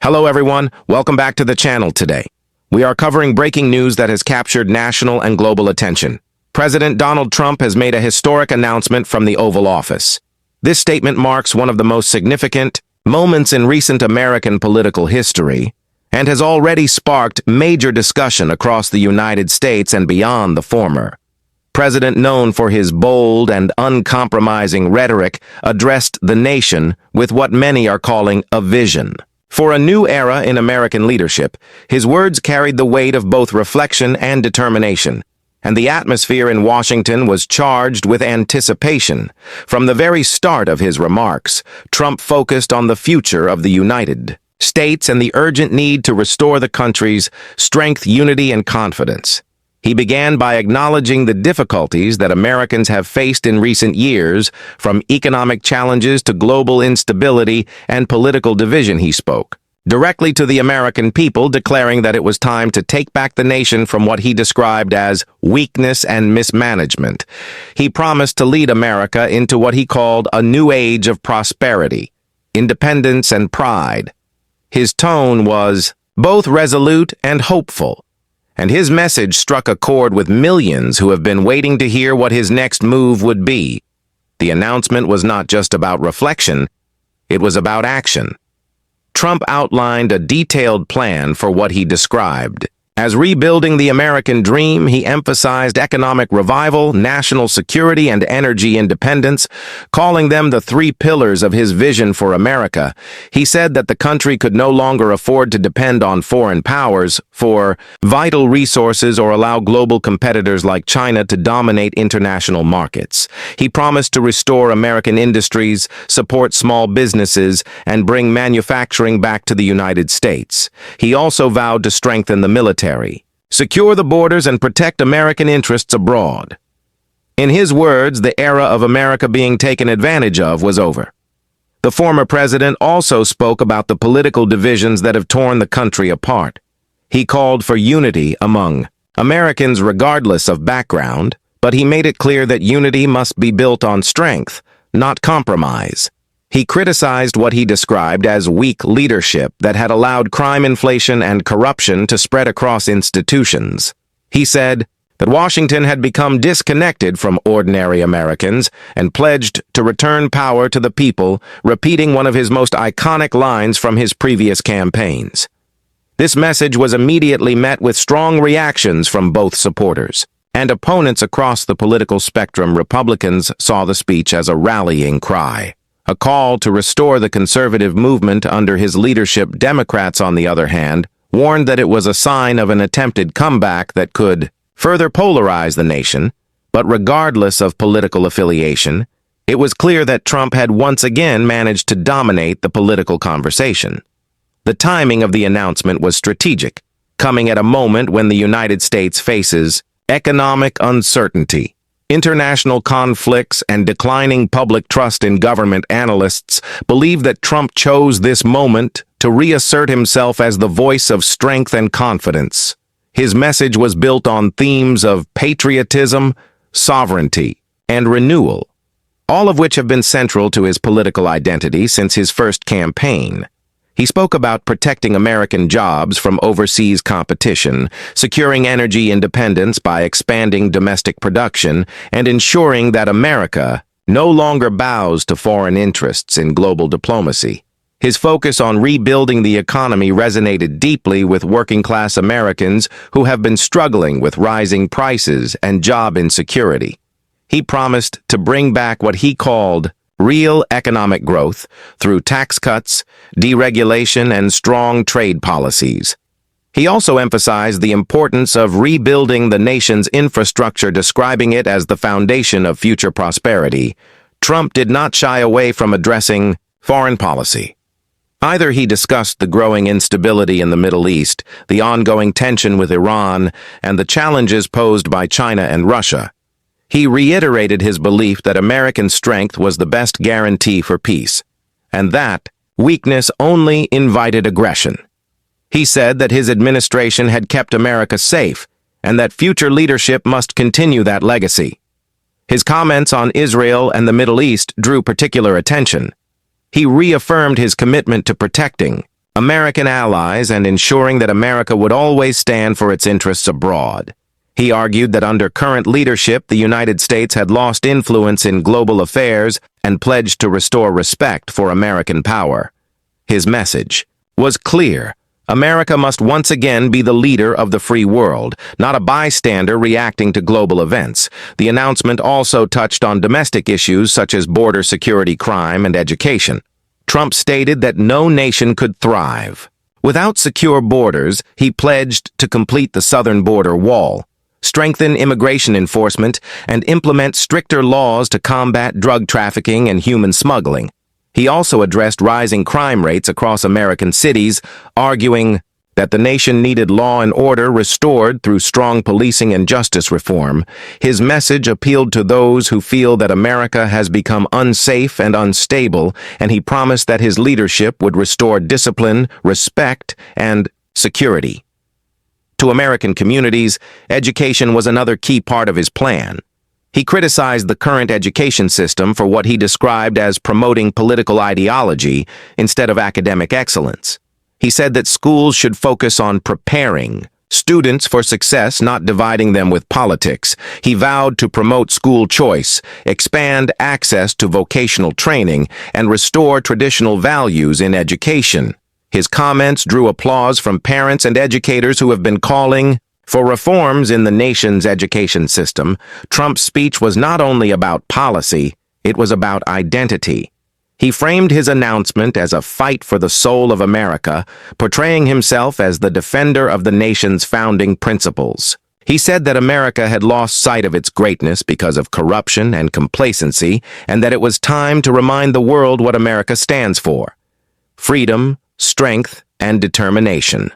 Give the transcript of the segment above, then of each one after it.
Hello everyone, welcome back to the channel today. We are covering breaking news that has captured national and global attention. President Donald Trump has made a historic announcement from the Oval Office. This statement marks one of the most significant moments in recent American political history and has already sparked major discussion across the United States and beyond the former. President, known for his bold and uncompromising rhetoric, addressed the nation with what many are calling a vision. For a new era in American leadership, his words carried the weight of both reflection and determination, and the atmosphere in Washington was charged with anticipation. From the very start of his remarks, Trump focused on the future of the United States and the urgent need to restore the country's strength, unity, and confidence. He began by acknowledging the difficulties that Americans have faced in recent years, from economic challenges to global instability and political division. He spoke directly to the American people, declaring that it was time to take back the nation from what he described as weakness and mismanagement. He promised to lead America into what he called a new age of prosperity, independence, and pride. His tone was both resolute and hopeful, and his message struck a chord with millions who have been waiting to hear what his next move would be. The announcement was not just about reflection, it was about action. Trump outlined a detailed plan for what he described as rebuilding the American dream. He emphasized economic revival, national security, and energy independence, calling them the three pillars of his vision for America. He said that the country could no longer afford to depend on foreign powers for vital resources or allow global competitors like China to dominate international markets. He promised to restore American industries, support small businesses, and bring manufacturing back to the United States. He also vowed to strengthen the military, secure the borders, and protect American interests abroad. In his words, the era of America being taken advantage of was over. The former president also spoke about the political divisions that have torn the country apart. He called for unity among Americans regardless of background, but he made it clear that unity must be built on strength, not compromise. He criticized what he described as weak leadership that had allowed crime, inflation, and corruption to spread across institutions. He said that Washington had become disconnected from ordinary Americans and pledged to return power to the people, repeating one of his most iconic lines from his previous campaigns. This message was immediately met with strong reactions from both supporters and opponents across the political spectrum. Republicans saw the speech as a rallying cry, a call to restore the conservative movement under his leadership. Democrats, on the other hand, warned that it was a sign of an attempted comeback that could further polarize the nation. But regardless of political affiliation, it was clear that Trump had once again managed to dominate the political conversation. The timing of the announcement was strategic, coming at a moment when the United States faces economic uncertainty, international conflicts, and declining public trust in government. Analysts believe that Trump chose this moment to reassert himself as the voice of strength and confidence. His message was built on themes of patriotism, sovereignty, and renewal, all of which have been central to his political identity since his first campaign. He spoke about protecting American jobs from overseas competition, securing energy independence by expanding domestic production, and ensuring that America no longer bows to foreign interests in global diplomacy. His focus on rebuilding the economy resonated deeply with working-class Americans who have been struggling with rising prices and job insecurity. He promised to bring back what he called real economic growth through tax cuts, deregulation, and strong trade policies. He also emphasized the importance of rebuilding the nation's infrastructure, describing it as the foundation of future prosperity. Trump did not shy away from addressing foreign policy. Either he discussed the growing instability in the Middle East, the ongoing tension with Iran, and the challenges posed by China and Russia. He reiterated his belief that American strength was the best guarantee for peace, and that weakness only invited aggression. He said that his administration had kept America safe, and that future leadership must continue that legacy. His comments on Israel and the Middle East drew particular attention. He reaffirmed his commitment to protecting American allies and ensuring that America would always stand for its interests abroad. He argued that under current leadership, the United States had lost influence in global affairs and pledged to restore respect for American power. His message was clear. America must once again be the leader of the free world, not a bystander reacting to global events. The announcement also touched on domestic issues such as border security, crime, and education. Trump stated that no nation could thrive without secure borders. He pledged to complete the southern border wall, strengthen immigration enforcement, and implement stricter laws to combat drug trafficking and human smuggling. He also addressed rising crime rates across American cities, arguing that the nation needed law and order restored through strong policing and justice reform. His message appealed to those who feel that America has become unsafe and unstable, and he promised that his leadership would restore discipline, respect, and security. To American communities, education was another key part of his plan. He criticized the current education system for what he described as promoting political ideology instead of academic excellence. He said that schools should focus on preparing students for success, not dividing them with politics. He vowed to promote school choice, expand access to vocational training, and restore traditional values in education. His comments drew applause from parents and educators who have been calling for reforms in the nation's education system. Trump's speech was not only about policy, it was about identity. He framed his announcement as a fight for the soul of America, portraying himself as the defender of the nation's founding principles. He said that America had lost sight of its greatness because of corruption and complacency, and that it was time to remind the world what America stands for: freedom, strength, and determination.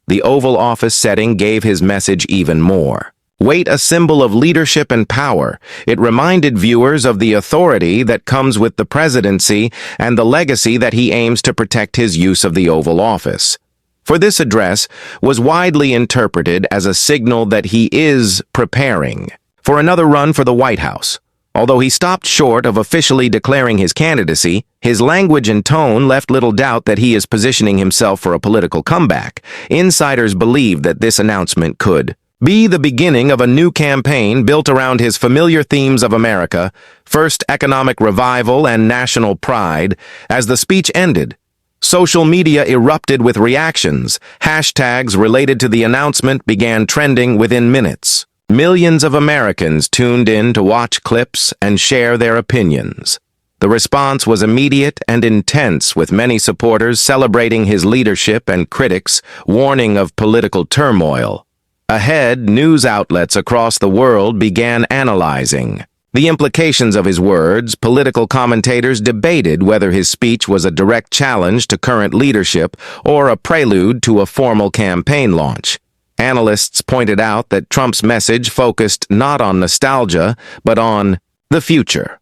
The Oval Office setting gave his message even more weight, a symbol of leadership and power. It reminded viewers of the authority that comes with the presidency and the legacy that he aims to protect. His use of the Oval Office for this address was widely interpreted as a signal that he is preparing for another run for the White House. Although he stopped short of officially declaring his candidacy, his language and tone left little doubt that he is positioning himself for a political comeback. Insiders believe that this announcement could be the beginning of a new campaign built around his familiar themes of America, first economic revival and national pride. As the speech ended, social media erupted with reactions. Hashtags related to the announcement began trending within minutes. Millions of Americans tuned in to watch clips and share their opinions. The response was immediate and intense, with many supporters celebrating his leadership and critics warning of political turmoil. Ahead, news outlets across the world began analyzing the implications of his words. Political commentators debated whether his speech was a direct challenge to current leadership or a prelude to a formal campaign launch. Analysts pointed out that Trump's message focused not on nostalgia, but on the future.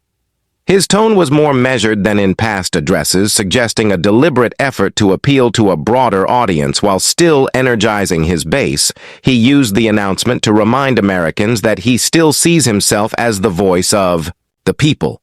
His tone was more measured than in past addresses, suggesting a deliberate effort to appeal to a broader audience while still energizing his base. He used the announcement to remind Americans that he still sees himself as the voice of the people,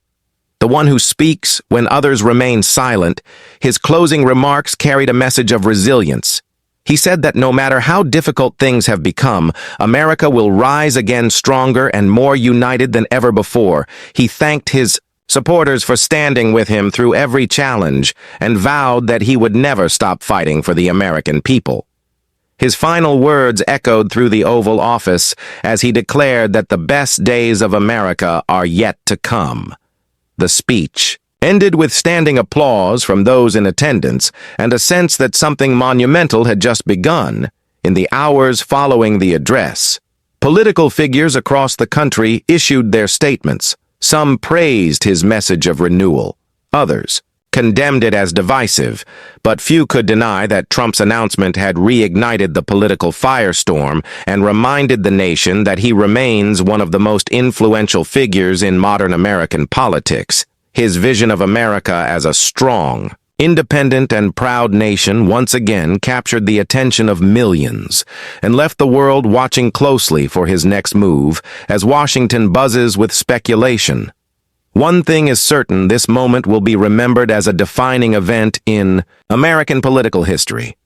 the one who speaks when others remain silent. His closing remarks carried a message of resilience. He said that no matter how difficult things have become, America will rise again stronger and more united than ever before. He thanked his supporters for standing with him through every challenge and vowed that he would never stop fighting for the American people. His final words echoed through the Oval Office as he declared that the best days of America are yet to come. The speech ended with standing applause from those in attendance and a sense that something monumental had just begun. In the hours following the address, political figures across the country issued their statements. Some praised his message of renewal. Others condemned it as divisive, but few could deny that Trump's announcement had reignited the political firestorm and reminded the nation that he remains one of the most influential figures in modern American politics. His vision of America as a strong, independent, and proud nation once again captured the attention of millions and left the world watching closely for his next move as Washington buzzes with speculation. One thing is certain, this moment will be remembered as a defining event in American political history.